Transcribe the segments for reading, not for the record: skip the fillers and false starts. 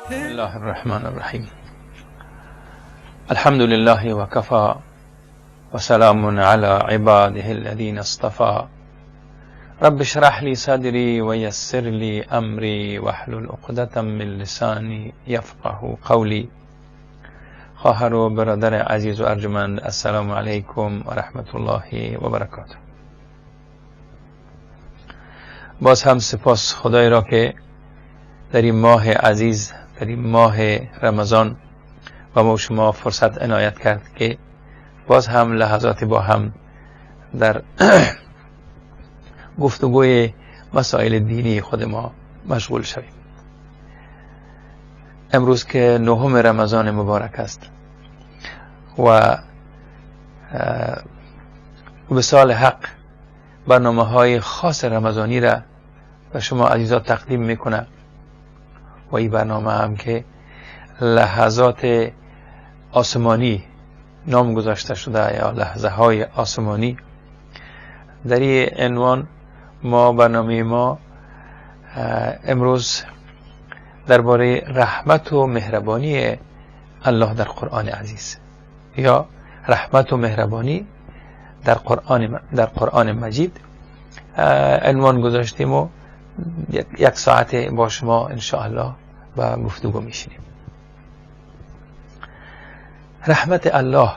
بسم الله الرحمن الرحیم. الحمد لله وكفى وسلام على عباده الذين اصطفى. رب اشرح لي صدري ويسر لي امري واحلل عقدة من لساني يفقه قولي. خواهر و برادر عزیز و ارجمند، السلام علیکم و رحمت الله و برکاته. باز هم سپاس خدای را که در این ماه عزیز، در این ماه رمضان و ما شما فرصت عنایت کرد که باز هم لحظاتی با هم در گفتگوی مسائل دینی خود ما مشغول شویم. امروز که نهم رمضان مبارک است و به سال حق برنامه های خاص رمضانی را به شما عزیزان تقدیم میکنه و این برنامه هم که لحظات آسمانی نام گذاشته شده یا لحظه های آسمانی. در این عنوان برنامه ما امروز درباره رحمت و مهربانی الله در قرآن عزیز یا رحمت و مهربانی در قرآن مجید عنوان گذاشتیم و یک ساعت با شما انشاءالله با گفتگو میشینیم. رحمت الله،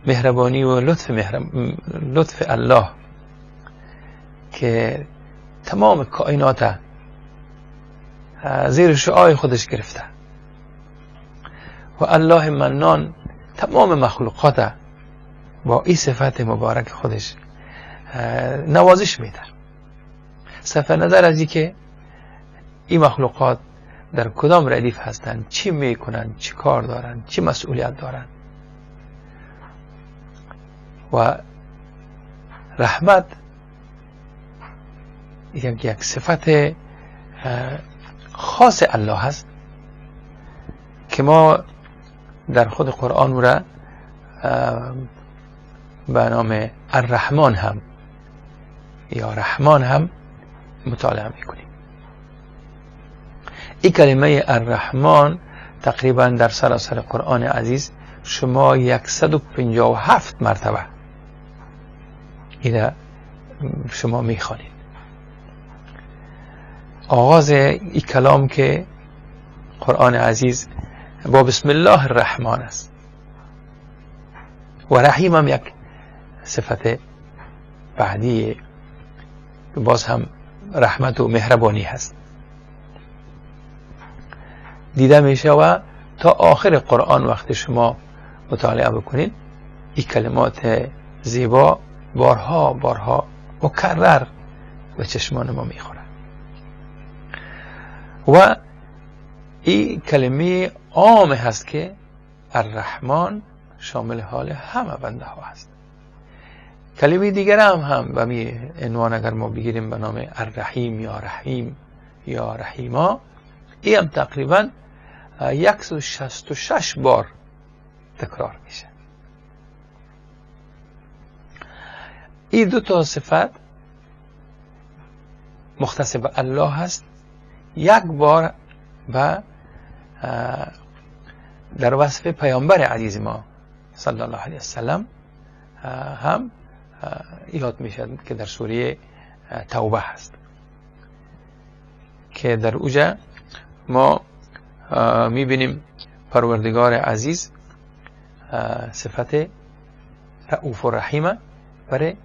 مهربانی و لطف الله که تمام کائنات زیر شعاع خودش گرفته و الله منان تمام مخلوقات با این صفت مبارک خودش نوازش میده. صرف نظر از این که این مخلوقات در کدام ردیف هستند، چی میکنند، چی کار دارند، چی مسئولیت دارند. و رحمت یک صفت خاص الله هست که ما در خود قرآن را به نام الرحمن هم یا رحمان هم مطالعه میکنیم. این کلمه الرحمن تقریبا در سراسر قرآن عزیز شما 157 مرتبه این شما میخوانید. آغاز این کلام که قرآن عزیز با بسم الله الرحمن است و رحیم هم یک صفت بعدی باز هم رحمت و مهربانی هست دیده میشه و تا آخر قرآن وقتی شما مطالعه بکنید این کلمات زیبا بارها مکرر به چشمان ما میخوره و این کلمه عام هست که الرحمن شامل حال همه بنده ها هست. کلمه دیگر هم به می عنوان اگر ما بگیریم به نام الرحیم یا رحیم یا رحیما، این هم تقریبا 166 بار تکرار میشه. این دو تا صفت مختص به الله هست. یک بار و در وصف پیامبر عزیز ما صلی الله علیه وسلم هم یاد میشه که در سوره توبه هست که در اوجه ما میبینیم پروردگار عزیز صفت رؤوف و رحیم برای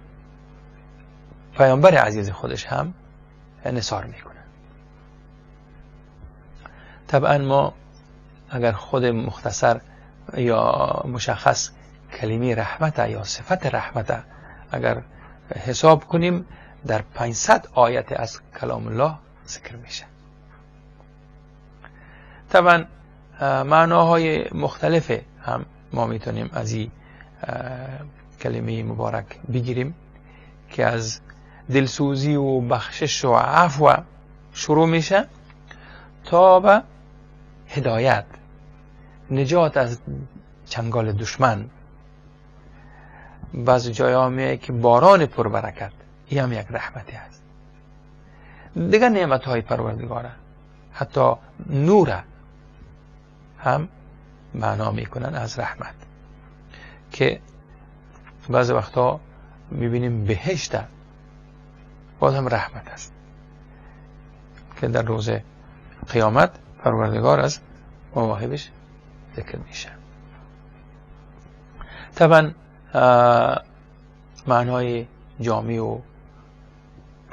پیامبر عزیز خودش هم نثار میکنه. طبعا ما اگر خود مختصر یا مشخص کلمه رحمت یا صفت رحمت اگر حساب کنیم در 500 آیت از کلام الله ذکر میشه. طبعا معناهای مختلف هم ما میتونیم از این کلمه مبارک بگیریم که از دلسوزی و بخشش و عفو شروع میشه تا به هدایت، نجات از چنگال دشمن. بعض جاها میگه که باران پربرکت، این هم یک رحمتی است. دیگر نعمت های پروردگاره، حتی نور هم معنا میکنن از رحمت، که بعض وقتا میبینیم بهشت باز هم رحمت است که در روز قیامت پروردگار از مواهبش ذکر میشه. طبعا معنای جامع و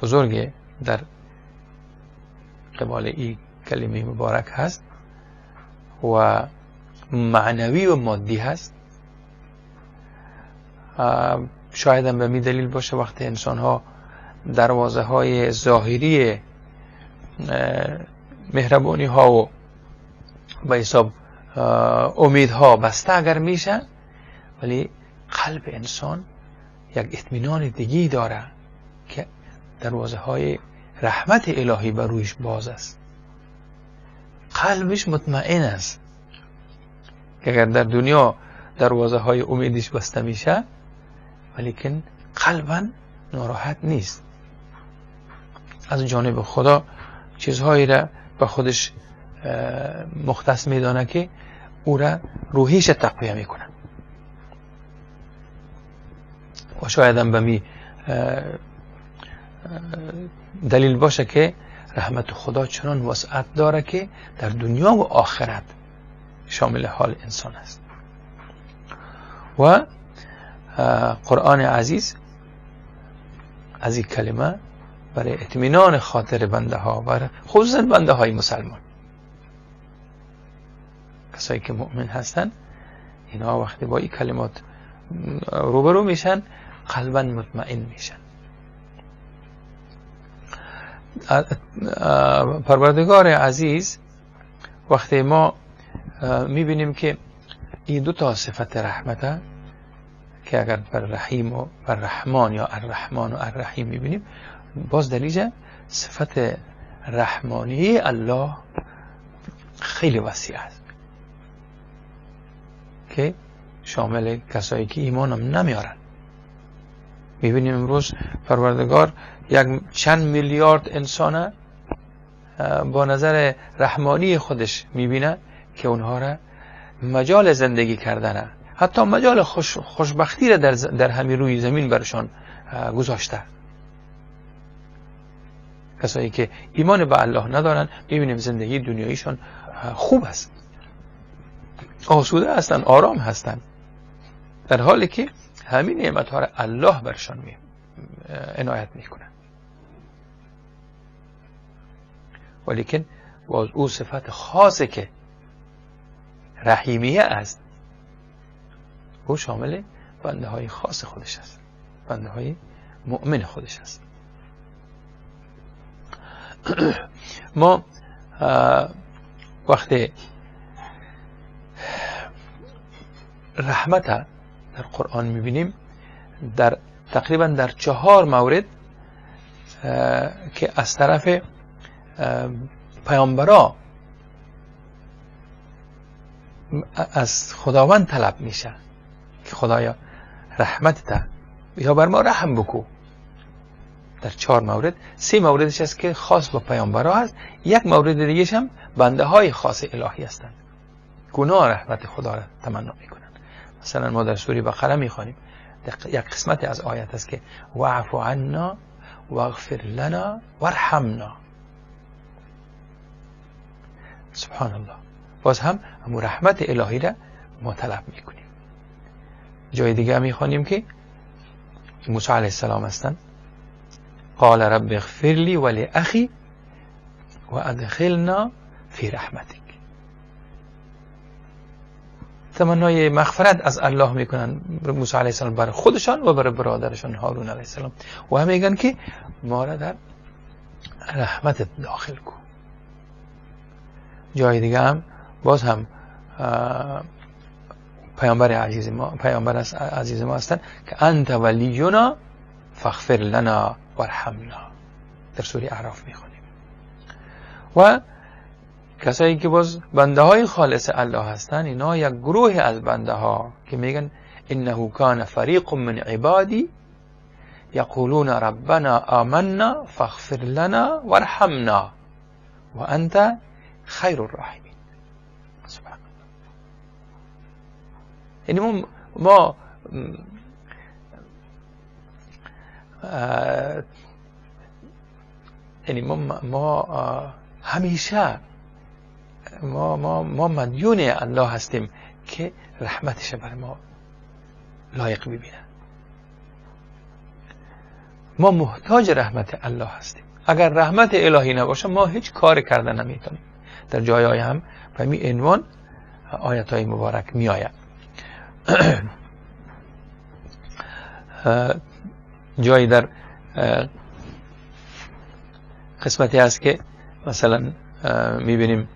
بزرگ در قبال این کلمه مبارک هست و معنوی و مادی هست. شاید هم به می دلیل باشه وقتی انسان ها دروازه های ظاهری مهربانی ها و به حساب امیدها بسته اگر میشه، ولی قلب انسان یک اطمینان دیگی داره که دروازه های رحمت الهی بر رویش باز است. قلبش مطمئن است که اگر در دنیا دروازه های امیدش بسته میشه، ولیکن قلبا ناراحت نیست. از جانب خدا چیزهایی را به خودش مختص میدانه که او را روحیش تقویه میکنه. و شاید هم به می دلیل باشه که رحمت خدا چنان وسعت داره که در دنیا و آخرت شامل حال انسان است. و قرآن عزیز از این کلمه برای اطمینان خاطر بنده ها و خصوصا بنده های مسلمان، کسایی که مؤمن هستن، اینا وقتی با این کلمات روبرو میشن قلبا مطمئن میشن. پروردگار عزیز وقتی ما میبینیم که این دو تا صفت رحمته که اگر بر رحیم و بر رحمان یا الرحمن و الرحیم میبینیم، باز دلیل صفت رحمانی الله خیلی وسیع است که شامل کسایی که ایمان هم نمیارن. میبینیم امروز پروردگار یک چند میلیارد انسان با نظر رحمانی خودش میبینه که اونها را مجال زندگی کردنه، حتی مجال خوشبختی را در همین روی زمین برشان گذاشته. کسایی که ایمان به الله ندارن میبینیم زندگی دنیاییشان خوب است، آسوده هستن، آرام هستن، در حالی که همین نعمت ها را الله برشان عنایت میکنه. ولیکن باز او صفت خاصه که رحیمیه است، او شامل بنده های خاص خودش است، بنده های مؤمن خودش است. ما وقتی رحمت در قرآن میبینیم در تقریبا در 4 مورد که از طرف پیامبرا از خداوند طلب میشه که خدایا رحمت تا یا بر ما رحم بکو. در 4 مورد 3 موردش است که خاص با پیامبرا هست، 1 مورد دیگه هم بنده های خاص الهی هستند، گناه رحمت خدا را تمنا میکنن. مثلا ما در سوره بقره میخوانیم یک قسمت از آیت است که واعف عنا واغفر لنا وارحمنا. سبحان الله، باز هم همون رحمت الهی را ما طلب میکنیم. جای دیگه میخوانیم که موسی علیه السلام هستند، قال رب اغفر لی ولاخی وادخلنا فی رحمتک. تمنای مغفرت از الله میکنن، موسی علیه السلام برای خودشان و برای برادرشان هارون علیه السلام، و هم میگن که ما را در رحمت داخل کن. جای دیگه هم باز هم پیامبر عزیز ما هستن که انت ولینا فاغفر لنا وارحمنا، در سوره اعراف میخونیم. و کسایی که باز بنده های خالص الله هستن، اینا یک گروه از بنده ها که میگن انه کان فریق من عبادی یقولون ربنا آمنا فاغفر لنا وارحمنا و انت خیر الراحمین. سبحان الله. یعنی ما همیشه ما مدیون الله هستیم که رحمتش بر ما لایق ببینه. ما محتاج رحمت الله هستیم. اگر رحمت الهی نباشه ما هیچ کار کردن نمیتونیم. در جای هم به این عنوان آیت های مبارک می آید. جایی در قسمتی هست که مثلا میبینیم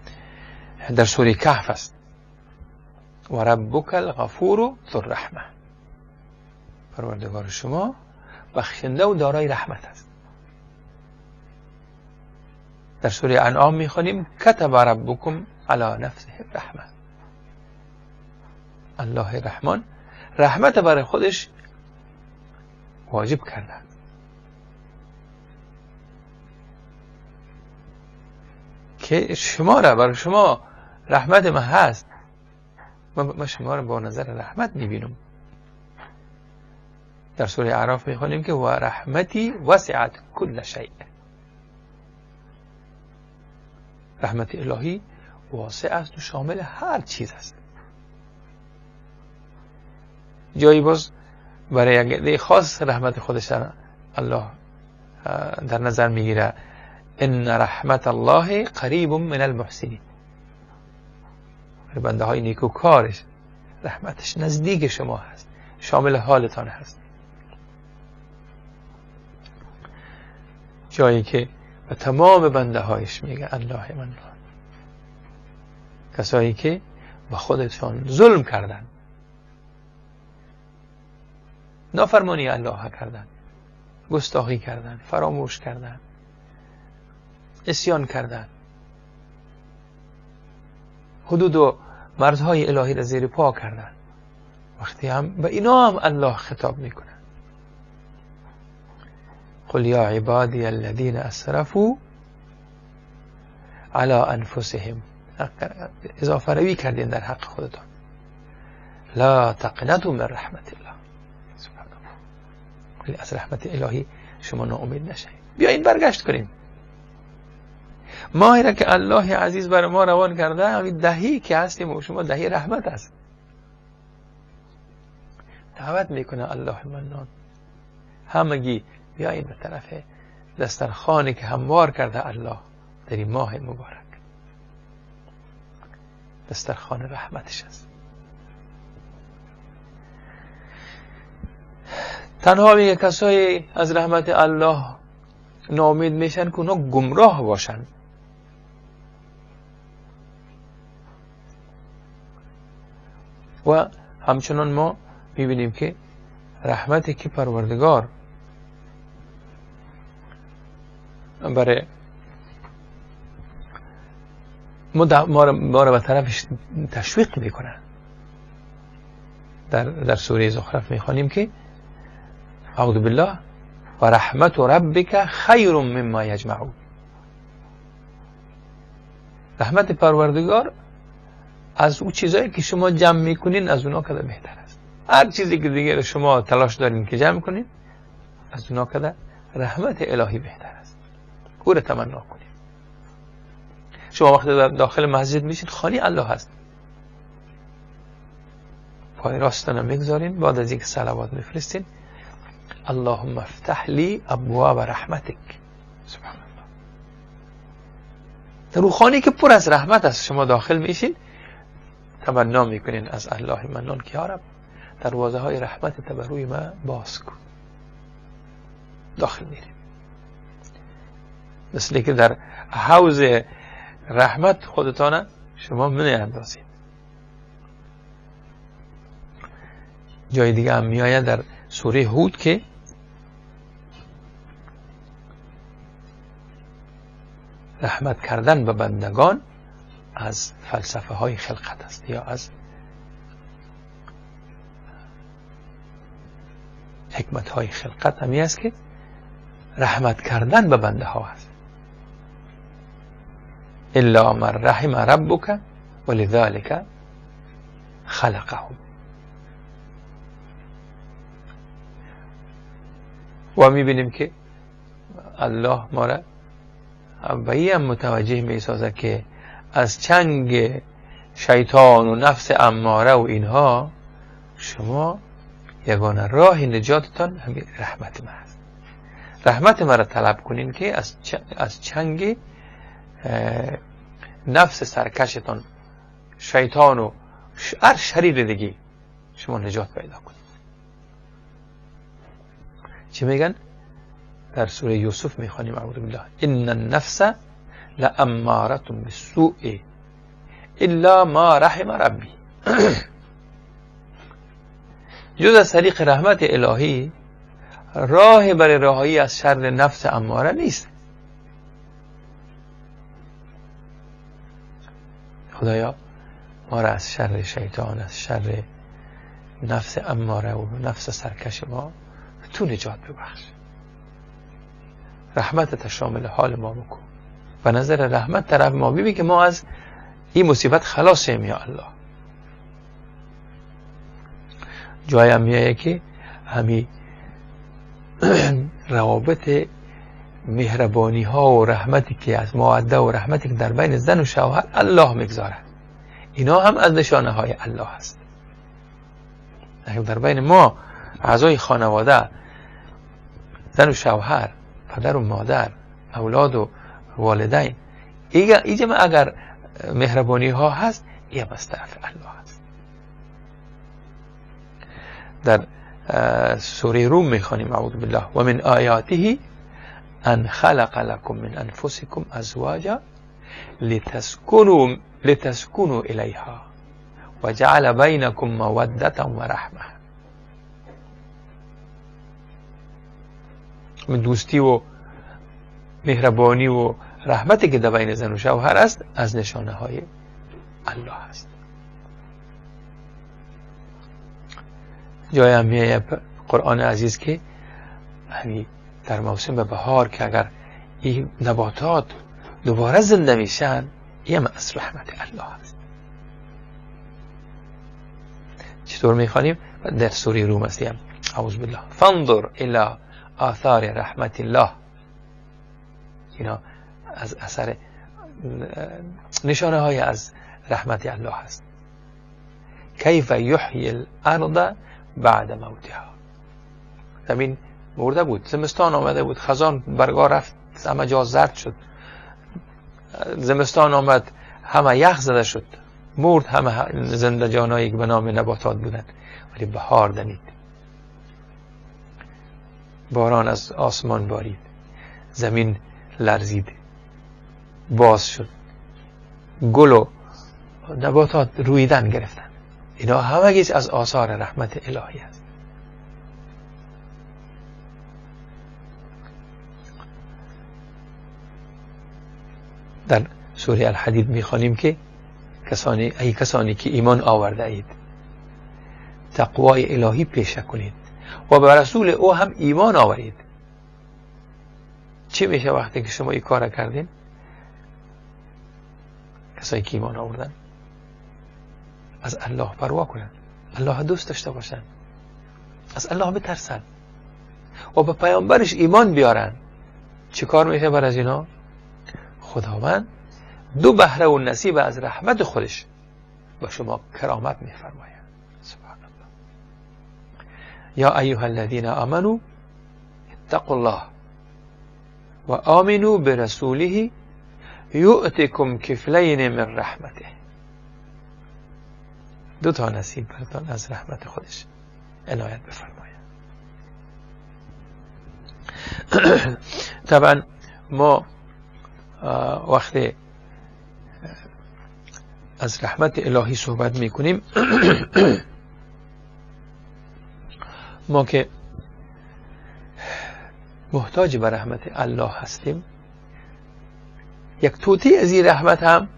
در سوره کهف است و ربک الغفور ذو الرحمه، پروردگار شما بخشنده و دارای رحمت است. در سوره انعام میخوانیم کتب ربکم علی نفسه الرحمه، الله رحمان رحمت برای خودش واجب کرده که شما را، برای شما رحمت من هست، من شما را با نظر رحمت میبینم. در سوره اعراف میخوانیم که و رحمتی وسعت کل شیء، رحمت الهی واسع است و شامل هر چیز است. جایی باز برای یک عده خاص رحمت خودش الله در نظر میگیره ان رحمت الله قریب من المحسنین، بنده های نیکوکارش رحمتش نزدیک شما هست، شامل حالتان هست. جایی که به تمام بنده هایش میگه الله من، کسایی که به خودشان ظلم کردن، نافرمانی الله کردن، گستاخی کردن، فراموش کردن، عصیان کردن، حدود و مرزهای الهی را زیر پا کردن، وقتی هم به اینا هم الله خطاب میکنه قل یا عبادی الذین اسرفوا علی انفسهم، اضافه روی کردین در حق خودتان، لا تقنطوا من رحمت الله. سبحان الله. ولی از رحمت الهی شما ناامید نشید. بیاین برگشت کنیم. ماهی را که الله عزیز بر ما روان کرده، همین دهی که هستیم و شما دهی رحمت است. دعوت میکنه الله منان همگی بیایید به طرف دسترخوانی که هموار کرده الله در این ماه مبارک. دسترخوان رحمتش است. تنها میگه کسایی از رحمت الله ناامید میشن که اونا گمراه باشن. و همچنان ما میبینیم که رحمتی که پروردگار برای ما را به طرفش تشویق میکنن. در سوره زخرف میخوانیم که اعوذ بالله و رحمت ربک خیر مما یجمعون، رحمت پروردگار از اون چیزایی که شما جمع میکنین از اونا کده بهتر است. هر چیزی که دیگه شما تلاش دارین که جمع کنین از اونا کده رحمت الهی بهتر است. او را تمنا کنید. شما وقتی داخل مسجد میشین خانی الله هست، پای راستانه میگذارین، بعد از اینکه صلوات میفرستین اللهم افتح لی ابواب رحمتک. سبحان الله. در اون خانه که پر از رحمت است شما داخل میشین، تمنا میکنین از الله منان که یا رب دروازه های رحمت بر روی ما باز کن، داخل میریم. مثل که در حوض رحمت خودتان شما من اندازید. جای دیگه هم میآید در سوره هود که رحمت کردن به بندگان از فلسفه های خلقت است، یا از حکمت های خلقت همی است که رحمت کردن به بنده ها است. الا من رحم ربک ولذلك خلقهم. و میبینیم که الله ما را به این متوجه میسازد که از چنگ شیطان و نفس اماره و اینها شما یگانه راه نجاتتان همین رحمت ما است. رحمت ما را طلب کنین که از چنگ نفس سرکشتان، شیطان و هر شریر دیگه شما نجات پیدا کنید. چی میگن؟ در سوره یوسف میخوانیم اعوذ بالله ان النفس لاماره بالسوء الا ما رحم ربی. جز از طریق رحمت الهی راه برای رهایی از شر نفس اماره نیست. خدایا ما را از شر شیطان، از شر نفس اماره و نفس سرکش ما تو نجات ببخش. رحمتت شامل حال ما بکن. و نظر رحمت طرف ما ببین که ما از این مصیبت خلاصیم یا الله. جایی هم میایه که همی روابط مهربانی ها و رحمتی که از مودت و رحمتی که در بین زن و شوهر الله میگذاره، اینا هم از نشانه های الله هست. در بین ما اعضای خانواده، زن و شوهر، پدر و مادر، اولاد و والدین، اینجا اگر مهربانی ها هست، این از طرف الله هست. در سوره روم میخوانیم اعوذ بالله و من آیاته ان خلق لكم من انفسكم ازواجا لتسكنوا الیها و جعل بینکم موده و رحمه. من دوستی و مهربانی و رحمتی که در بین زن و شوهر است از نشانه های الله است. جای هم میایه قرآن عزیز که همین در موسم بهار که اگر این نباتات دوباره زنده میشن، این از رحمت الله است. چطور میخوانیم؟ در سوره روم هستیم اعوذ بالله فانظر الى آثار رحمت الله. اینا از اثر نشانه های از رحمت الله هست. کیف یحیی الارض بعد موتها. زمین مرده بود، زمستان آمده بود، خزان برگا رفت، همه جا زرد شد، زمستان آمد همه یخ زده شد، مرد همه زنده جانایی که به نام نباتات بودند، ولی بهار دمید، باران از آسمان بارید، زمین لرزید، باز شد، گل و نباتات رویدن گرفتن. اینا همگیش از آثار رحمت الهی است. در سوره الحدید میخوانیم که کسانی که ایمان آورده اید تقوای الهی پیشه کنید و به رسول او هم ایمان آورید. چی میشه وقتی که شما این کار کردین؟ کسایی که ایمان آوردن از الله پروا کنن، الله دوست داشته باشن، از الله بترسن و به پیامبرش ایمان بیارن. چی کار میشه بر از اینا؟ خداوند دو بهره و نصیب از رحمت خودش به شما کرامت میفرماید. سبحان الله. یا ایها الذین آمنوا اتقوا الله و آمنوا برسوله یؤتکم کفلین من رحمته. 2 تا نصیب براتان از رحمت خودش عنایت بفرماید. طبعا ما وقتی از رحمت الهی صحبت میکنیم ما که محتاج به رحمت الله هستیم، یک توتی از این رحمت هم،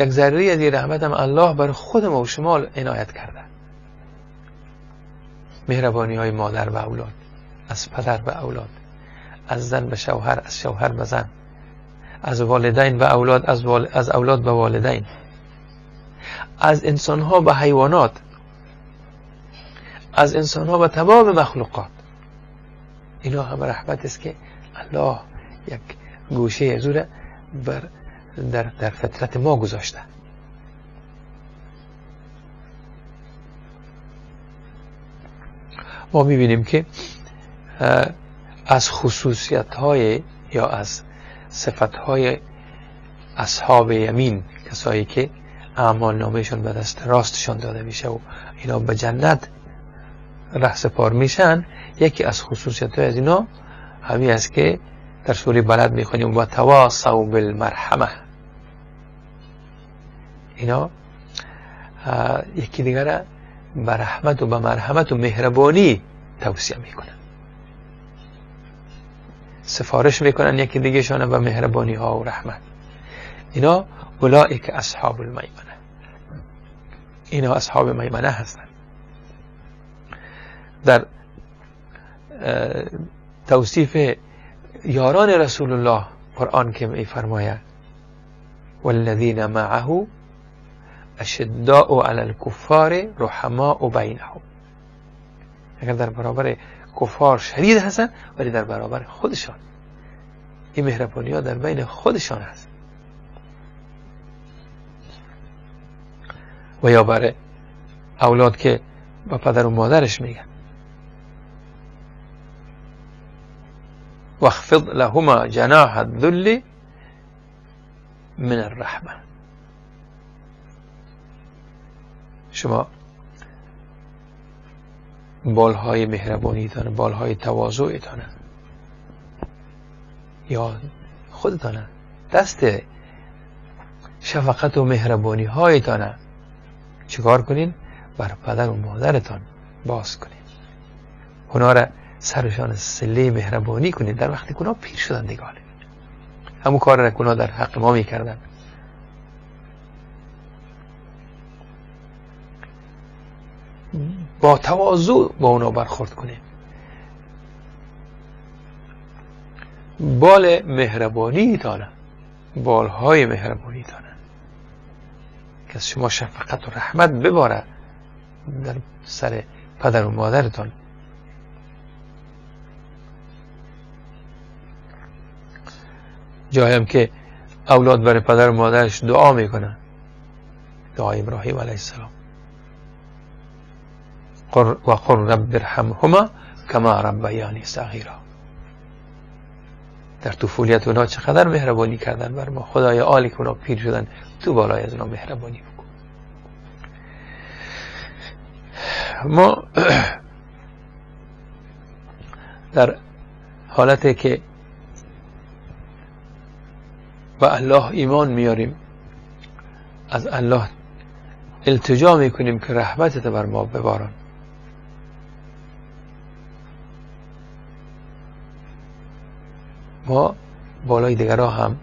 یک ذره از این رحمت هم الله بر خود ما و شما عنایت کرده. مهربانی های مادر به اولاد، از پدر به اولاد، از زن به شوهر، از شوهر به زن، از والدین به اولاد، از اولاد به والدین، از انسان ها به حیوانات، از انسان ها به تمام مخلوقات. اینا هم رحمت است که الله یک گوشه از او در فطرت ما گذاشته. ما میبینیم که از خصوصیت های یا از صفت های اصحاب یمین، کسایی که اعمال نامهشون به دست راستشون داده میشه و اینا به جنت رهسپار میشن، یکی از خصوصیت های از اینا همین است که در سوره بلد میخونیم و تواصوا بالمرحمه. اینا یکی دیگر به رحمت و به مرحمت و مهربانی توصیه میکنن، سفارش میکنن یکی دیگه شانه به مهربانی ها و رحمت. اینا اولئک اصحاب المیمنه، اینا اصحاب میمنه هستند. در توصیف یاران رسول الله قرآن که میفرماید والذین معه اشداء علی الکفار رحماء بینهم، اگر در برابر کفار شدید هستن ولی در برابر خودشان این مهربانی ها در بین خودشان هست. و یا برای اولاد که با پدر و مادرش میگن واخفض لهما جناح الذل من الرحمه. شما بالهای مهربانیتان، بالهای تواضعتان یا خودتان دست شفقت و مهربانی هایتان چیکار کنین؟ بر پدر و مادرتان باز کنین، اونا را سرشان سله مهربانی کنین در وقتی که اونا پیر شدن دیگه. همون کار را که اونا در حق ما میکردن. با تواضع با اونا برخورد کنین، بال مهربانی تانه، بالهای مهربانی تانه که از شما شفقت و رحمت بباره در سر پدر و مادرتان. جایم که اولاد برای پدر و مادرش دعا میکنن، دعای ابراهیم علیه السلام و قل رب ارحمهما کما ربیانی صغیرا. در طفولیت اونا چقدر مهربانی کردن بر ما. خدای عالی که اونا پیر شدن تو بالای از اونا مهربانی بکن. ما در حالتی که به الله ایمان میاریم، از الله التجا میکنیم که رحمتت بر ما بباران. ما بالای دیگرها هم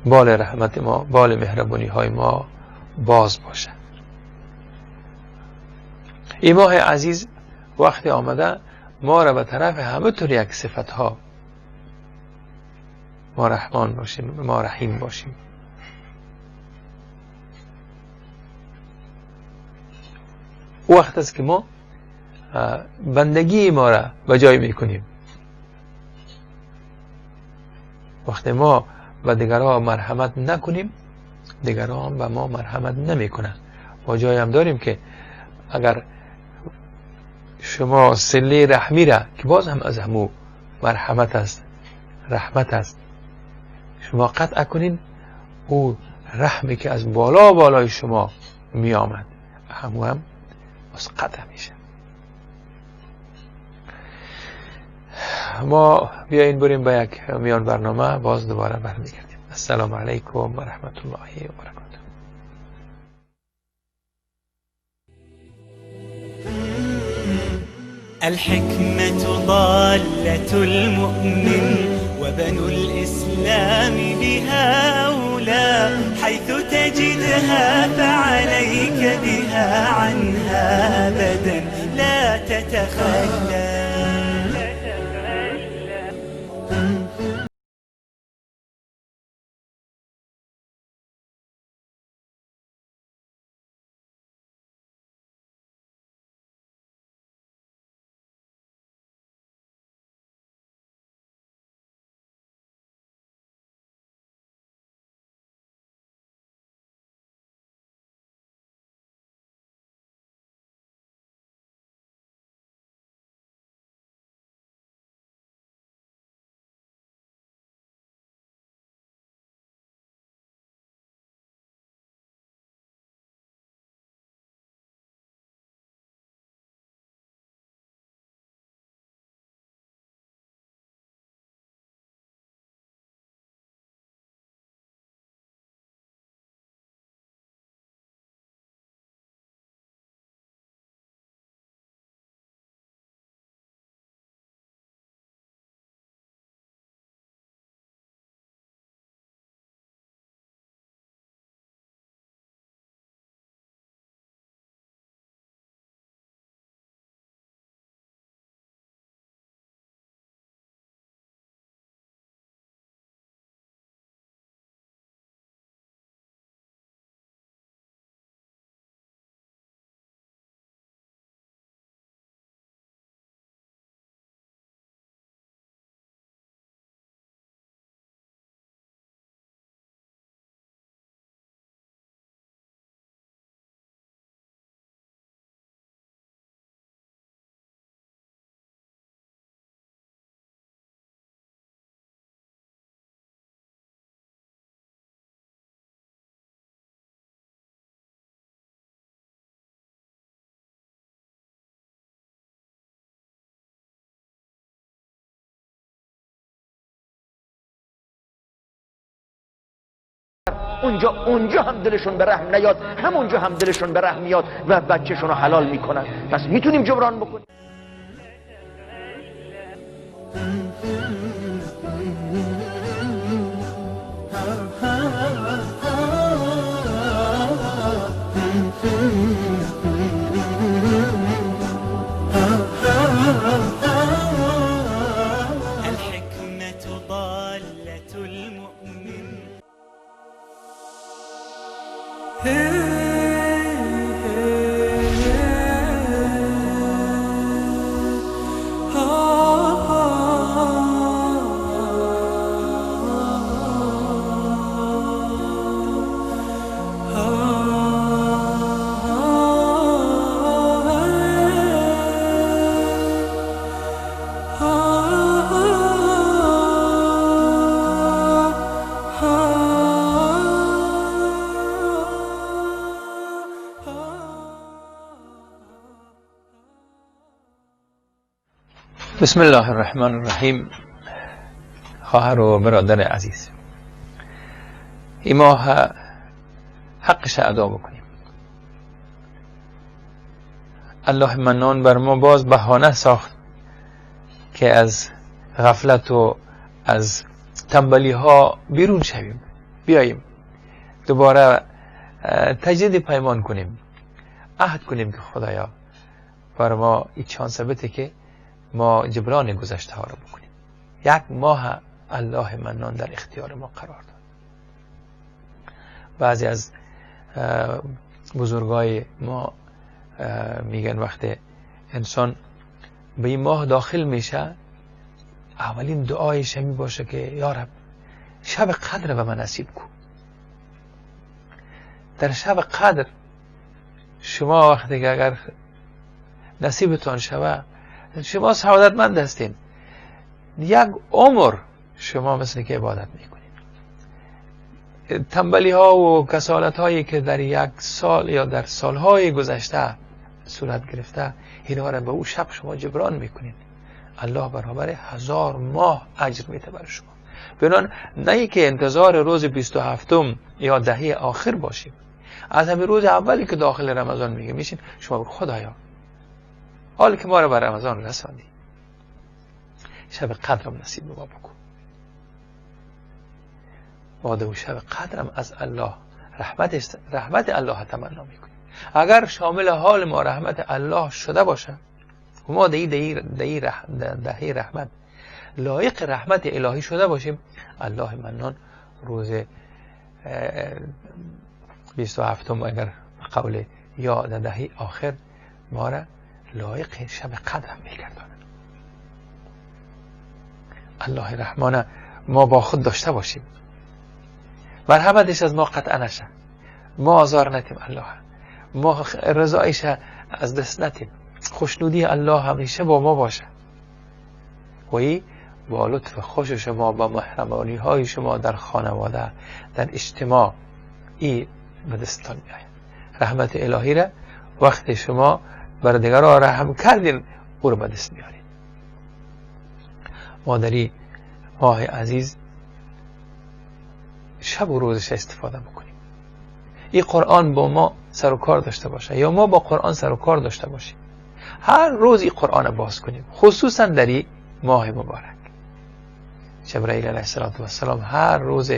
بال رحمت ما، بال مهربانی های ما باز باشه. این ماه عزیز وقتی آمده ما را به طرف همه طور یک صفت ها، ما رحمان باشیم، ما رحیم باشیم. وقت است که ما بندگی ما را به جای میکنیم. وقتی ما به دیگران مرحمت نکنیم، دیگران به ما مرحمت نمیکنن. ما جای هم داریم که اگر شما صله رحمی را که باز هم از همو مرحمت است، رحمت است، شما قطع کنین، او رحمی که از بالای شما می آمد هم مسقط میشه. ما بیاین بریم به یک میان برنامه، باز دوباره برمیگردیم. السلام علیکم و رحمت الله و برکاته. الحكمة ضالة المؤمن وبنو الإسلام بها أولى، حيث تجدها فعليك بها عنها أبدا لا تتخلى. اونجا هم دلشون به رحم نیاد، همونجا هم دلشون به رحم میاد و بچه‌شون رو حلال میکنن. پس میتونیم جبران بکنیم. الحكمة ضالة المؤمن. بسم الله الرحمن الرحیم. خواهر و برادر عزیز، این ماه حقش ادا بکنیم. الله منان بر ما باز بهانه ساخت که از غفلت و از تنبلی ها بیرون شویم، بیاییم دوباره تجدید پیمان کنیم، عهد کنیم که خدایا بر ما این چانس بده که ما جبران گذشته ها رو بکنیم. یک ماه الله منان در اختیار ما قرار داد. بعضی از بزرگای ما میگن وقتی انسان به این ماه داخل میشه، اولین دعایش می باشه که یا رب شب قدر به من نصیب کن. در شب قدر شما وقتی که اگر نصیبتان شود، شما سعادتمند هستین. یک عمر شما مثل که عبادت میکنین. تنبلی ها و کسالت هایی که در یک سال یا در سالهای گذشته صورت گرفته، اینها را به او شب شما جبران میکنید. الله برابر 1000 ماه اجر میده برای شما. بنان نه که انتظار روز 27 یا دهه آخر باشیم، از همین روز اولی که داخل رمضان میشین شما بگو خدایا حالی که ما را به رمضان رساندی، شب قدرم نصیب به ما بکن. ما دو شب قدرم از الله رحمت الله تمنا میکنیم. اگر شامل حال ما رحمت الله شده باشه و ما دهی رحمت لایق رحمت الهی شده باشیم، الله منان روز 27 اگر قول یا دهی آخر ما را لایق شب قدرم میگرداند. الله رحمان ما با خود داشته باشیم، مرحمتش از ما قطع نشه، ما آزار نتیم الله، ما رضایش از دست نتیم، خوشنودی الله همیشه با ما باشه و ای با لطف خوش شما، با مهربانی های شما در خانواده، در اجتماع ای به دستان می آید. رحمت الهی را وقتی شما بر دیگران رحم کردین او را به دست می آرید. ما در این ماه عزیز شب و روزش استفاده بکنیم. این قرآن با ما سر و کار داشته باشه یا ما با قرآن سر و کار داشته باشیم. هر روز این قرآن باز کنیم، خصوصا در این ماه مبارک. جبرائیل علیه السلام هر روز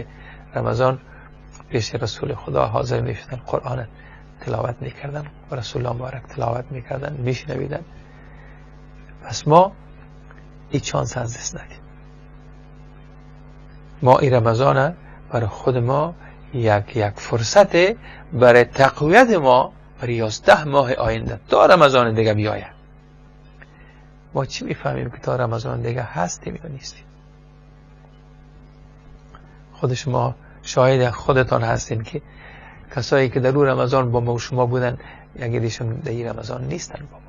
رمضان پیش رسول خدا حاضر میشدن، قرآن تلاوت میکردن و رسول الله مبارک تلاوت میکردن، میشنویدن. پس ما این چانس از دست ندیم. ما این رمضان برای خود ما یک فرصت برای تقویت ما برای 11 ماه آینده تا رمضان دیگه بیاید. ما چی میفهمیم که تا رمضان دیگه هستیم یا نیستیم؟ خود شما شاهد خودتان هستین که کسایی که در اون رمضان با ما و شما بودن یکیشون در این رمضان نیستن با ما.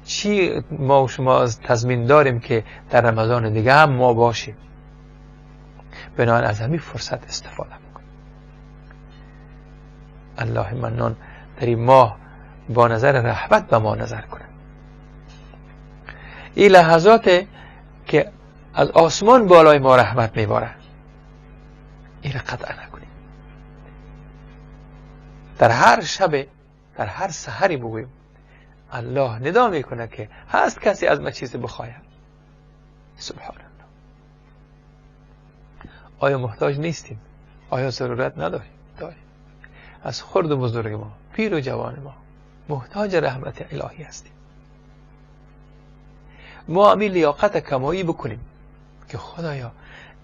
چی ما و شما تضمین داریم که در رمضان دیگه هم ما باشیم؟ بنابراین از همین فرصت استفاده بکنیم. الله منان در این ماه با نظر رحمت به ما نظر کنه. این لحظات که از آسمان بالای ما رحمت میباره، این را قطع نکنیم. در هر شب، در هر سحری بگویم الله ندا میکنه که هست کسی از ما چیزی بخواید. سبحان الله. آیا محتاج نیستیم؟ آیا ضرورت نداریم؟ داریم. از خرد و بزرگ ما، پیر و جوان ما محتاج رحمت الهی هستیم. ما همین لیاقت کمایی بکنیم که خدایا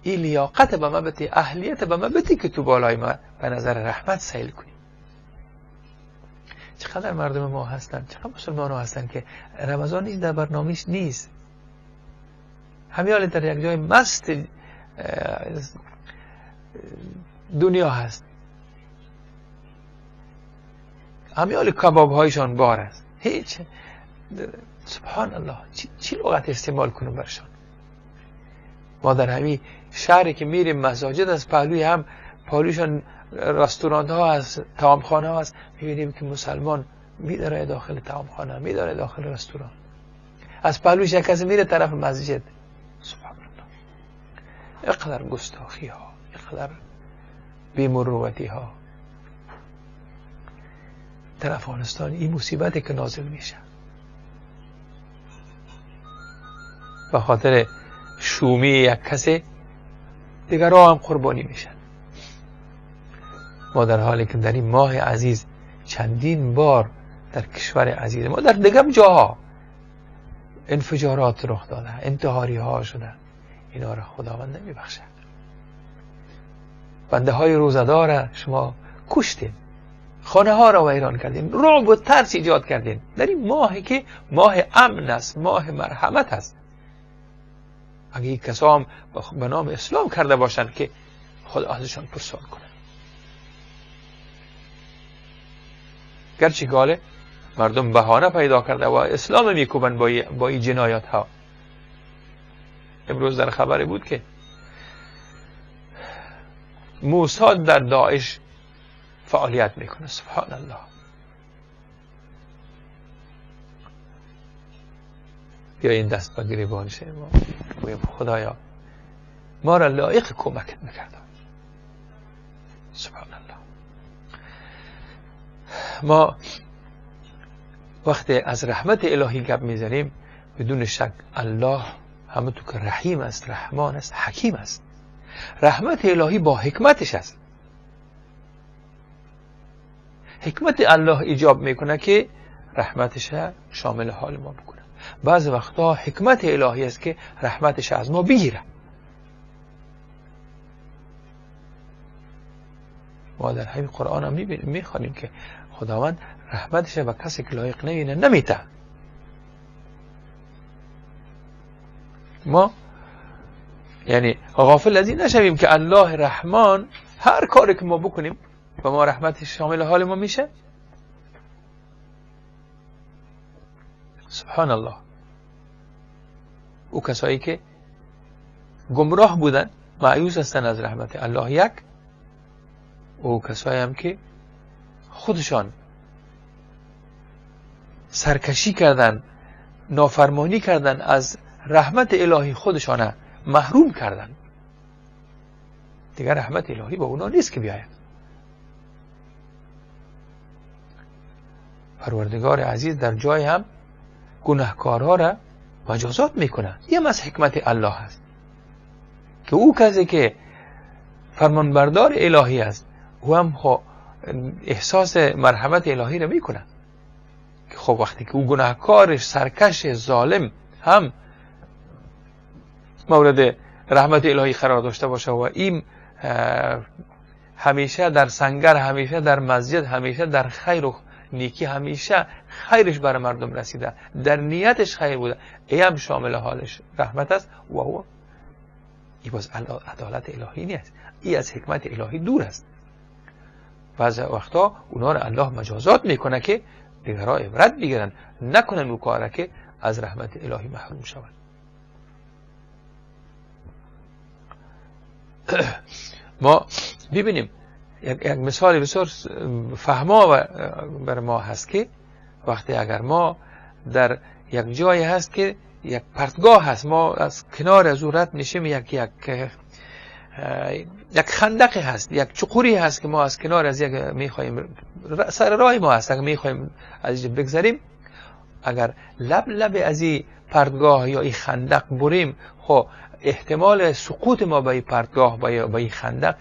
این لیاقت به ما بده، اهلیت به ما بده که تو بالای ما به نظر رحمت سیل کنیم. چقدر مردم ما هستن، چقدر مسلمان ها هستن که رمضان نیست، در برنامهش نیست، همیال در یک جای مست دنیا هست، همیال کباب هایشان بار است. هیچ سبحان الله چی لغت استعمال کنم برشان. ما در همین شهری که میریم مساجد از پهلوی هم پهلویشان رستوران ها هست، طعامخانه ها هست، میبینیم که مسلمان میداره داخل طعامخانه، میداره داخل رستوران، از پهلویش یک کسی میره طرف مسجد. سبحان الله. اقدر گستاخی ها، اقدر بی‌مروتی ها در افغانستان. این مصیبتی که نازل میشه به خاطر شومی یک کسی، دیگرها هم قربانی میشن. ما در حالی که در این ماه عزیز چندین بار در کشور عزیز ما در دیگر جاها انفجارات رخ داده، انتحاری ها شده، اینا را خداوند نمیبخشه. بنده های روزدار شما کشتین، خانه ها را ویران کردین، رعب و ترس ایجاد کردین در این ماهی که ماه امن است، ماه مرحمت است. اگه این کسا هم به نام اسلام کرده باشند که خدا ازشان پرسان کنه. گرچه گاله مردم بهانه پیدا کرده و اسلام میکوبن با این جنایات ها. امروز در خبری بود که موساد در داعش فعالیت میکنه. سبحان الله. بیا این دست به گریبان شه ما بگیم خدایا ما را لایق کمکت میکردم. سبحان الله. ما وقتی از رحمت الهی گپ میزنیم بدون شک الله همونطور که رحیم است، رحمان است، حکیم است. رحمت الهی با حکمتش است. حکمت الله ایجاب میکنه که رحمتش شامل حال ما بکنه. بعض وقتا حکمت الهی است که رحمتش از ما بگیره. ما در همین قرآن هم میخوانیم که خداوند رحمتش به کسی که لایق نبینه نمیته. ما یعنی غافل از این نشویم که الله رحمان هر کاری که ما بکنیم و ما رحمتش شامل حال ما میشه. سبحان الله. او کسایی که گمراه بودن مایوس هستن از رحمت الله یک، او کسایی هم که خودشان سرکشی کردن، نافرمانی کردن، از رحمت الهی خودشان محروم کردن. دیگر رحمت الهی با اونا نیست که بیاید. پروردگار عزیز در جای هم گناهکارها را مجازات میکنه. این از حکمت الله هست که او کسی که فرمانبردار الهی است او هم احساس مرحمت الهی را میکنه که خب وقتی که او گناهکارش، سرکش، ظالم هم مورد رحمت الهی قرار داشته باشه و این همیشه در سنگر، همیشه در مسجد، همیشه در خیر و نیکی، همیشه خیرش برای مردم رسیده، در نیتش خیر بوده، ای هم شامل حالش رحمت است. و هو ای باز عدالت الهی نیست، ای از حکمت الهی دور است. بعض وقتا اونا رو الله مجازات میکنه که دیگرها عبرت بگیرن، نکنن او کاره که از رحمت الهی محروم شوند. ما ببینیم یک مثال بسیار فهما بر ما هست که وقتی اگر ما در یک جایی هست که یک پرتگاه هست، ما از کنار از او رد میشیم، یک خندقی هست، یک چقوری هست که ما از کنار از یک میخوایم، سر راه ما هست، اگر میخوایم از اینجا بگذریم، اگر لب از این پرتگاه یا این خندق بریم، خب احتمال سقوط ما به این پرتگاه، به این خندق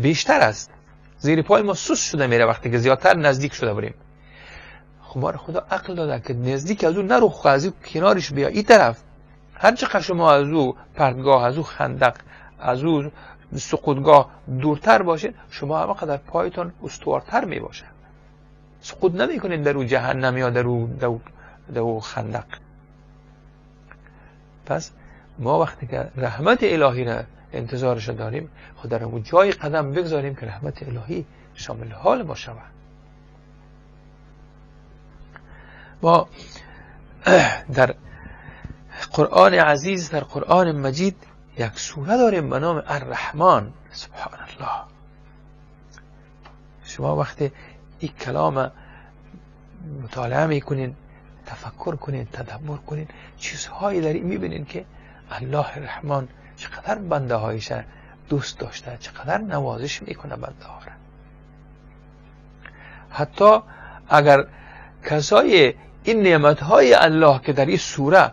بیشتر است. زیر پای ما سوس شده میره وقتی که زیادتر نزدیک شده بریم. خب ما خدا عقل داده که نزدیک از او نرو، از او کنارش بیا این طرف. هر چقدر شما از او پرتگاه، از او خندق، از او سقوطگاه دورتر باشید، شما همه قدر پایتون استوارتر می باشه. سقوط نمی کنید در او جهنم یا در او خندق. پس ما وقتی که رحمت الهی را انتظارش داریم، خود در اون جای قدم بگذاریم که رحمت الهی شامل حال ما شود. ما در قرآن عزیز، در قرآن مجید یک سوره داریم به نام الرحمن. سبحان الله. شما وقتی این کلام مطالعه میکنین، تفکر کنین، تدبر کنین، چیزهایی در این میبینین که الله رحمان چقدر بنده هایش دوست داشته، چقدر نوازش میکنه بنده ها را. حتی اگر کسای این نعمت های الله که در این سوره،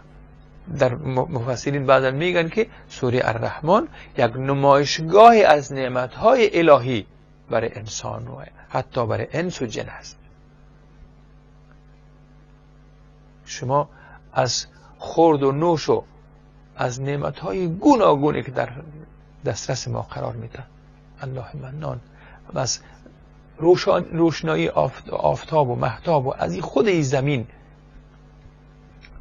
در مفسرین بعضا میگن که سوره الرحمن یک نمایشگاهی از نعمت های الهی برای انسان و حتی برای انس و جن است. شما از خورد و نوش و از نعمت های گوناگونی که در دسترس ما قرار میده الله منان، از روشنایی آفتاب و مهتاب و از این خود این زمین،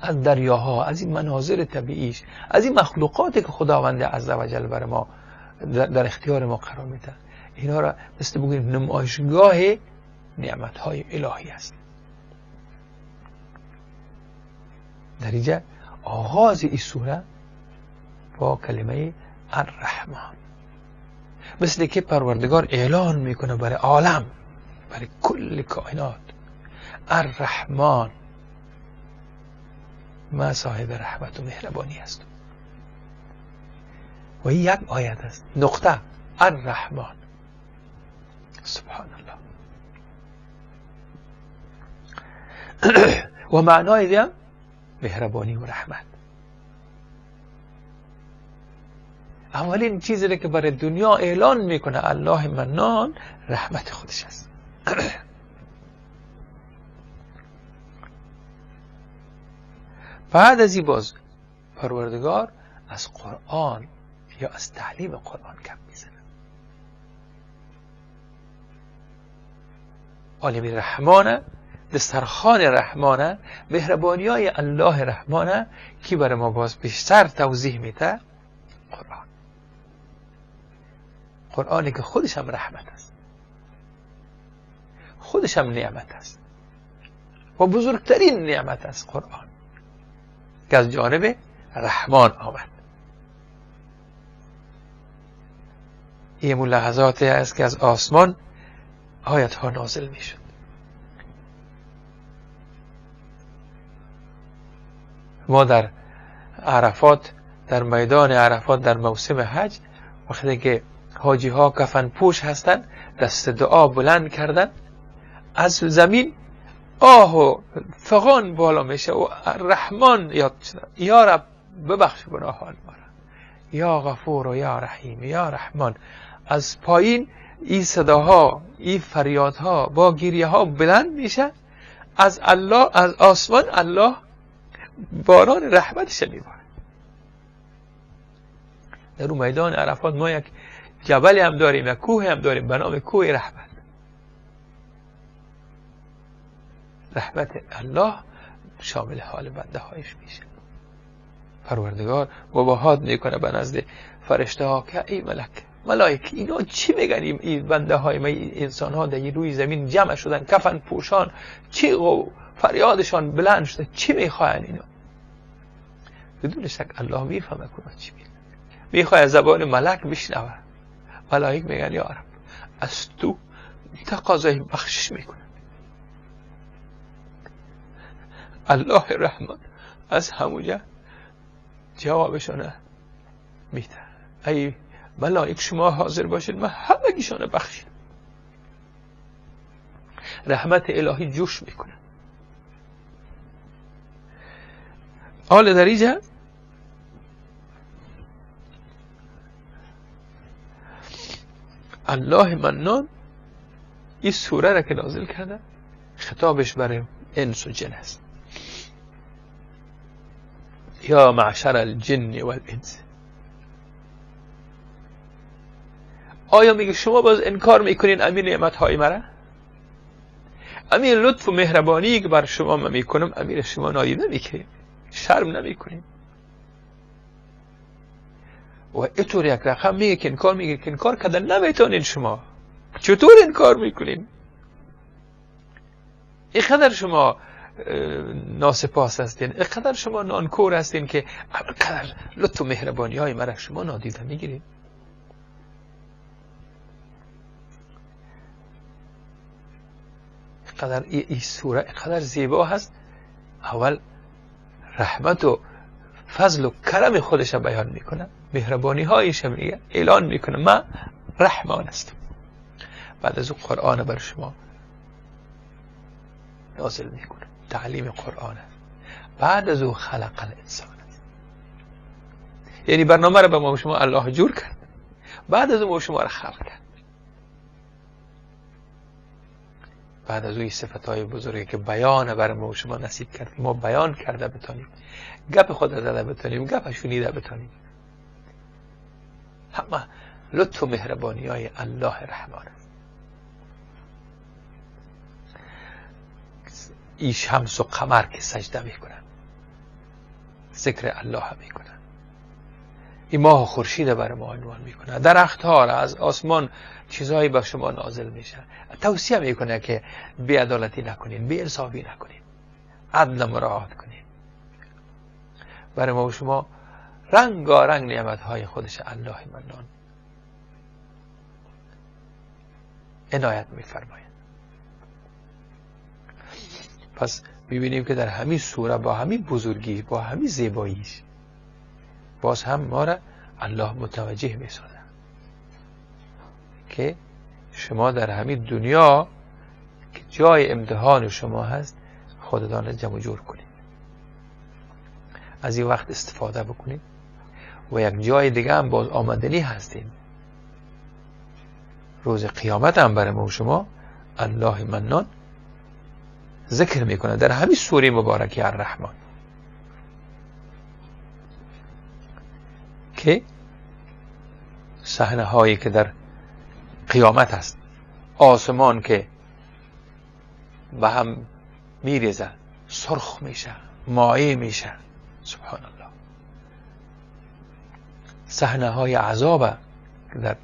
از دریاها، از این مناظر طبیعیش، از این مخلوقاتی که خداوند عزوجل بر ما در اختیار ما قرار میده، اینا را مثل بگوییم نمایشگاه نعمت های الهی است. در اینجا آغاز این سوره با کلمه الرحمن. مثل که پروردگار اعلان میکنه برای عالم، برای کل کائنات، الرحمن، ما صاحب رحمت و مهربانی است. و این یک آیت است، نقطه، الرحمن. سبحان الله. و معنای دیگه مهربانی و رحمت. اولین چیزی که برای دنیا اعلان میکنه الله منان، رحمت خودش است. بعد از این باز پروردگار از قرآن یا از تعلیم قرآن کم میزنه. عالم رحمانه، دسترخوان رحمانه، مهربانی های الله رحمانه که برای ما باز بیشتر توضیح میده. قرآنی که خودش هم رحمت است، خودش هم نعمت است و بزرگترین نعمت است قرآن که از جانب رحمان آمد. این لحظاتی است که از آسمان آیت ها نازل می شد. ما در عرفات، در میدان عرفات در موسم حج، وقتی که حاجی ها کفن پوش هستند، دست دعا بلند کردن، از زمین آه و فغان بالا میشه و رحمان یاد شده، یا رب ببخش گناهان ما را، یا غفور و یا رحیم یا رحمان. از پایین این صداها، این فریادها با گریه ها بلند میشه، از الله، از آسمان الله باران رحمتش میباره. در اون میدان عرفات ما یک جبل هم داریم، یک کوه هم داریم به نام کوه رحمت. رحمت الله شامل حال بنده هایش میشه. پروردگار مباهات میکنه به نزد فرشته ها که ای ملائکه اینا چی میگن؟ این بنده های ما، این انسان ها در روی زمین جمع شدن، کفن پوشان، چی فریادشان بلند شده، چی میخواین اینا؟ بدون شک الله میفهمه که چی میخواد از زبان ملک بشنوه. ملائک میگن یا رب از تو تقاضای بخشش میکنه. الله رحمان از همونجا جوابشانه میده، ای ملائک شما حاضر باشید من همگیشانه بخشید. رحمت الهی جوش میکنه. حال در اینجا الله منان این سوره را که نازل کرده خطابش برای انس و جن است. یا معشر الجن والانس. آیا میگه شما باز انکار میکنین امیر نعمت های مرا؟ امیر لطف و مهربانی که بر شما من میکنم امیر شما نادیده نمیگیرین؟ شرم نمیکنین؟ و اینطور یک رقم میگه که انکار، میگه که انکار کردن نمیتونین. شما چطور انکار میکنین؟ اینقدر شما ناسپاس هستین، اینقدر شما نانکور هستین که اینقدر لطف و مهربانی های مرا شما نادیده میگیرین. اینقدر این سوره اینقدر زیبا هست. اول رحمت و فضل و کرم خودش بیان میکنه، مهربانی هایش میگه، اعلان میکنه من رحمان هستم. بعد از اون قرآن بر شما نازل میکنه، تعلیم قرآن است. بعد از اون خلق الانسان است، یعنی برنامه رو به ما شما الله جور کرد، بعد از اون شما رو خلق کرد. بعد از اون صفتهای بزرگی که بیان بر ما شما نصیب کرد، ما بیان کرده بتانیم، گپ خود زده بتانیم، گپ شنیده بتانیم. همه لطف و مهربانی های الله رحمان است. این شمس و قمر که سجده میکنن، ذکر الله میکنن. این ماه و خورشید برای ما عنوان میکنه. درخت ها را از آسمان چیزهایی به شما نازل میشه. توصیه میکنه که بی‌عدالتی نکنین، بی‌انصافی نکنین، عدل مراعات کنین. برای ما و شما رنگارنگ نعمت های خودش الله منان عنایت می‌فرماید. پس می‌بینیم که در همین سوره با همین بزرگی، با همین زیباییش، باز هم ما را الله متوجه می‌سازد که شما در همین دنیا که جای امتحان شما هست خودتان را جمع جور کنید، از این وقت استفاده بکنید و یک جای دیگه هم باز آمدنی هستید. روز قیامت هم برای ما و شما الله منان ذکر میکنه در همین سوره مبارکه الرحمن که صحنه هایی که در قیامت هست، آسمان که به هم میریزه، سرخ میشه، مایع میشه، سبحان الله. صحنه های عذاب که در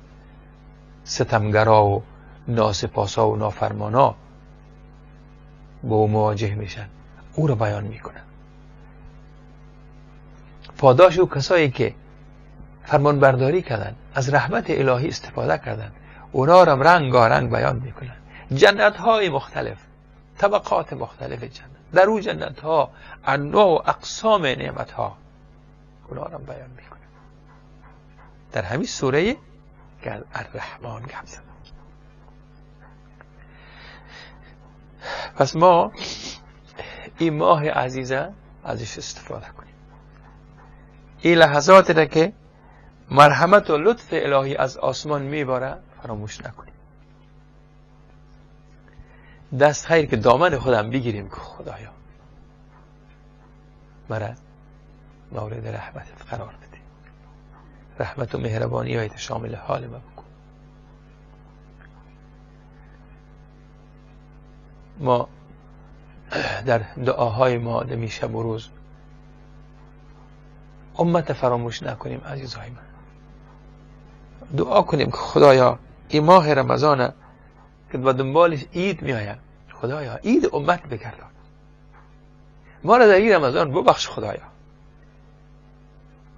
ستمگرا و ناسپاسا و نافرمانا با او مواجه میشن، او را بیان میکنن. پاداش او کسایی که فرمان برداری کردن، از رحمت الهی استفاده کردن، اونا را رنگارنگ بیان میکنن. جنت های مختلف، طبقات مختلف جنت، در او جنت ها انواع و اقسام نعمت ها اونا را بیان میکنن. در همین سوره که الرحمن گپ زد. پس ما این ماه عزیزه ازش استفاده کنیم. این لحظاتی را که مرحمت و لطف الهی از آسمان میباره فراموش نکنیم. دست خیر که دامن خودم بگیریم که خدایا مرا مورد رحمتت قرار بده، رحمت و مهربانی هایت شامل حال ما بکن. ما در دعاهای ما دمی شب و روز امت فراموش نکنیم. عزیزای من دعا کنیم که خدایا این ماه رمضان که با دنبالش عید می آید، خدایا عید امت بگردان، ما را در این رمضان ببخش خدایا،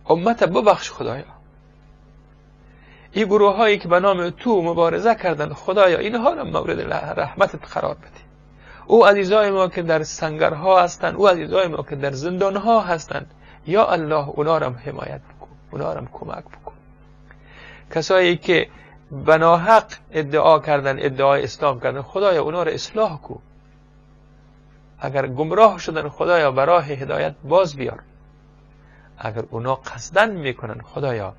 امت ببخش خدایا. این گروه هایی که به نام تو مبارزه کردن خدایا اینها را مورد رحمتت قرار بده. او عزیزای ما که در سنگرها هستند، او عزیزای ما که در زندانها هستند، یا الله اونا را حمایت بکن، اونا را کمک بکن. کسایی که بناحق ادعا کردن، ادعای اسلام کردن، خدایا اونا را اصلاح کن. اگر گمراه شدن خدایا به راه هدایت باز بیار. اگر اونا قصدن میکنن خدایا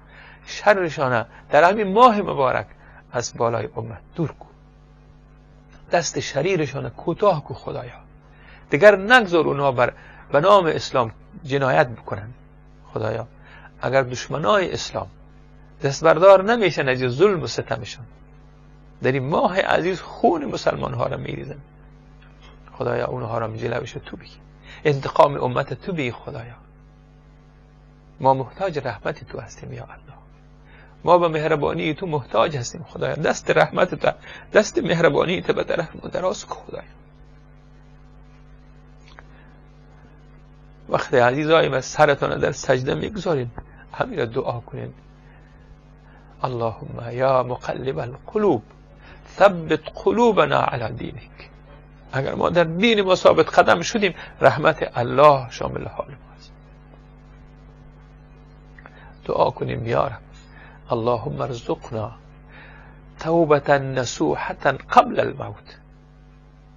شرشان در همین ماه مبارک از بالای امت دور کن. دست شریرشان کوتاه کن خدایا. دیگر نگذار اونا به نام اسلام جنایت بکنن خدایا. اگر دشمنای اسلام دستبردار نمیشن از ظلم و ستمشان، در این ماه عزیز خون مسلمان ها را میریزن خدایا، اونها را جلوش تو بگی، انتقام امت تو بگی خدایا. ما محتاج رحمت تو هستیم یا الله، ما به مهربانی تو محتاج هستیم خدایا. دست رحمت تو، دست مهربانی تو به طرف ما دراز کن خدایا. وقتی عزیزای من سرتان در سجده میگذارین همین را دعا کنین. اللهم یا مقلب القلوب ثبت قلوبنا علی دینک. اگر ما در دین ما ثابت قدم شدیم رحمت الله شامل حال ما است. دعا کنیم یا رب اللهم ارزقنا توبة نصوحة قبل الموت.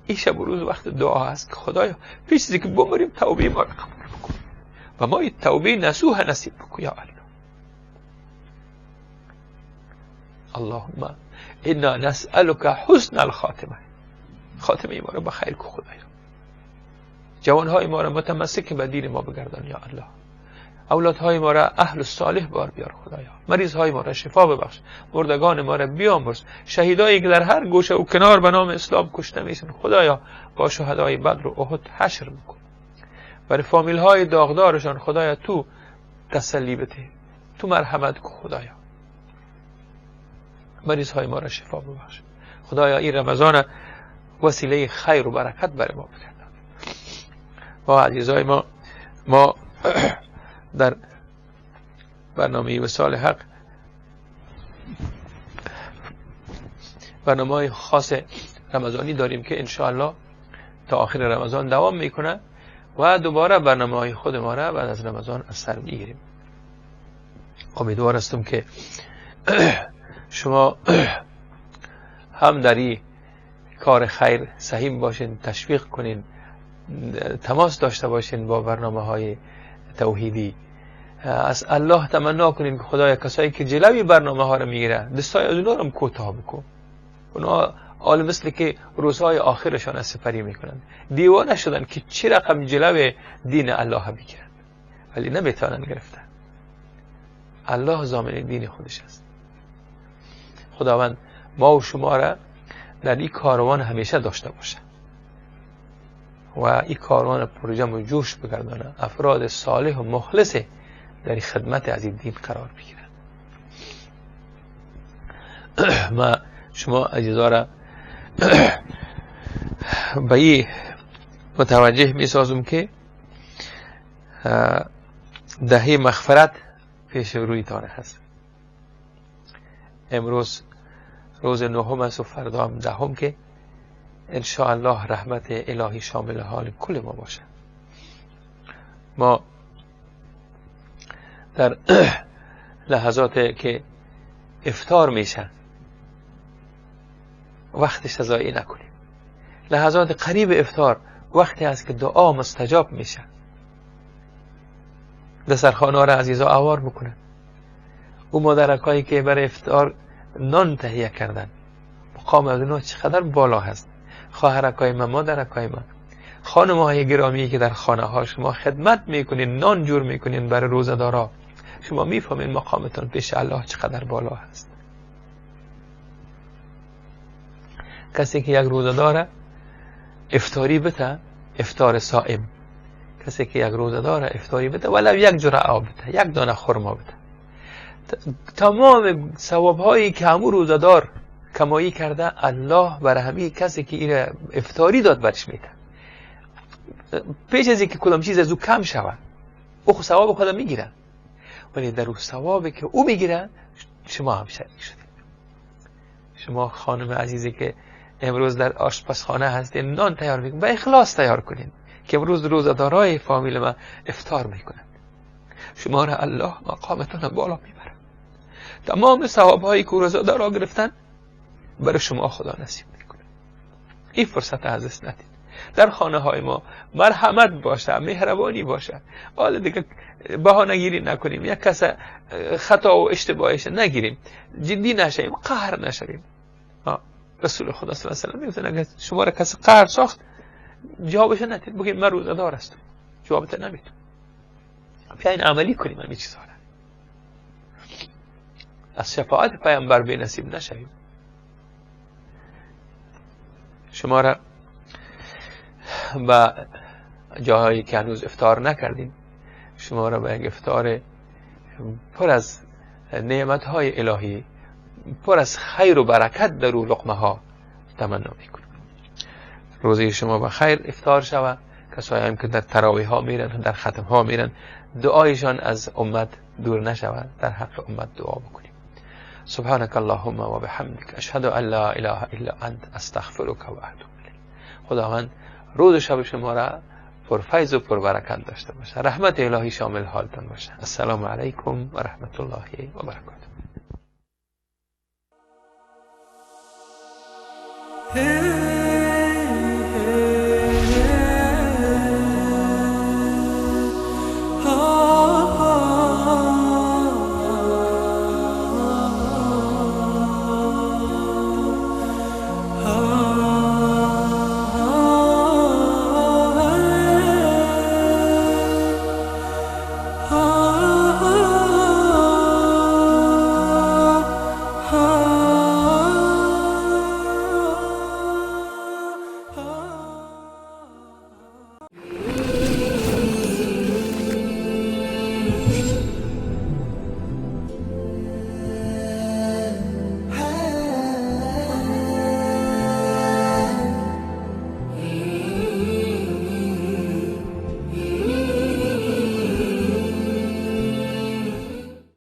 این شب و روز وقت دعا است که خدایا پیش از که بمریم توبه ما را قبول بکن و ما این توبه نصوح نصیب بکن یا الله. اللهم انا نسألك حسن الخاتمه. خاتمه ما را بخیر کن خدایا. جوانهای ما را متمسک به دین ما بگردان یا الله. اولادهای ما را اهل صالح بار بیار خدایا. مریضهای ما را شفا ببخش، مردگان ما را بیامرز. شهیدایی که در هر گوشه و کنار به نام اسلام کشته میشن خدایا با شهدای بدر و احد حشر بکن. برای فامیل های داغدارشان خدایا تو تسلی بده، تو مرحمت کن خدایا. مریضهای ما را شفا ببخش خدایا. این رمضان وسیله خیر و برکت برای ما بگردان. ما عزیزای ما در برنامه وصال حق برنامه‌های خاص رمضانی داریم که انشاءالله تا آخر رمضان دوام میکنه و دوباره برنامه‌های خود ما را بعد از رمضان از سر میگیریم. امیدوار هستم که شما هم در این کار خیر سهیم باشین، تشویق کنین، تماس داشته باشین با برنامه‌های توحیدی. از الله تمنا کنین که خدایا کسایی که جلوی برنامه‌ها رو میگیره دستای از اونا رو کوتاه بکن. اونا حال مثل که روزهای آخرشان از سپری میکنن، دیوانه شدن که چی رقم جلو دین الله بگیرن ولی نمیتونن گرفتن. الله ضامن دین خودش است. خداوند ما و شما را در این کاروان همیشه داشته باشه و این کاروان پرجم و جوش بگردانه، افراد صالح و مخلص در خدمت از این دین قرار بگیرن. ما شما عزیزا را به این متوجه می سازم که دهه مغفرت پیش روی تان هست. امروز روز 9 است و فردا هم 10 که انشاءالله رحمت الهی شامل حال کل ما باشه. ما در لحظات که افطار میشه وقتش ضایع نکنیم. لحظات قریب افطار وقتی است که دعا مستجاب میشه. دسترخوان‌ها را عزیزا آوار بکنن. او مادرکایی که برای افطار نان تهیه کردن مقام از اونا چقدر بالا هست. خواهرکای من، مادرکای من، خانم‌های گرامی که در خانه ها شما خدمت میکنین، نان جور میکنین برای روزه‌دارا، شما میفهمین مقامتان پیش الله چقدر بالا هست. کسی که یک روزه‌دار افطاری بده، افطار صائم، کسی که یک روزه‌دار افطاری بده ولو یک جرعه آب بده، یک دانه خرما بده، تمام ثواب‌هایی که همون روزه‌دار کمایی کرده الله برای همین کسی که این افطاری داد برش میده. پیش از اینکه کدام چیز از او کم شود او ثواب خود میگیره، ولی در اون ثوابی که او میگیره شما هم شریک شدید. شما خانم عزیزی که امروز در آشپزخانه هستین نان تیار میکنین، با اخلاص تیار کنین که امروز روزه‌دارای فامیل ما افطار میکنن. شما را الله مقامتان بالا میبره. تمام ثواب‌هایی که روزه‌دارا گرفتن برای شما خدا نصیب میکنه. این فرصت از دست ندید. در خانه های ما مرحمت باشه، مهربانی باشه. حالا دیگه بهانه گیری نکنیم، یک کس خطا و اشتباهش نگیریم، جدی نشیم، قهر نشیم. رسول خدا صلی الله علیه و آله میگفتن اگه شما را کسی قهر ساخت جوابش ندید، بگید من روزه‌دار هستم، جوابت نمیدم. بیاین عملی کنیم همین چیزها را. از شفاعت پیامبر بی نصیب نشویم. شما را با جاهایی که هنوز افطار نکردیم شما را به یک افطار پر از نعمت‌های الهی، پر از خیر و برکت در اون لقمه ها تمنا میکنم. روزی شما با خیر افطار شود. کسایی هم که در تراویح ها میرن، در ختم ها میرن، دعایشان از امت دور نشود. در حق امت دعا بکنیم. سبحانك اللهم و بحمدك اشهد ان لا اله الا انت استغفرك و اتوب الیک. خداوند روز و شب شما را پر فیض و پر برکت داشته باشه. رحمت الهی شامل حالتان باشه. السلام علیکم و رحمت الله و برکاته.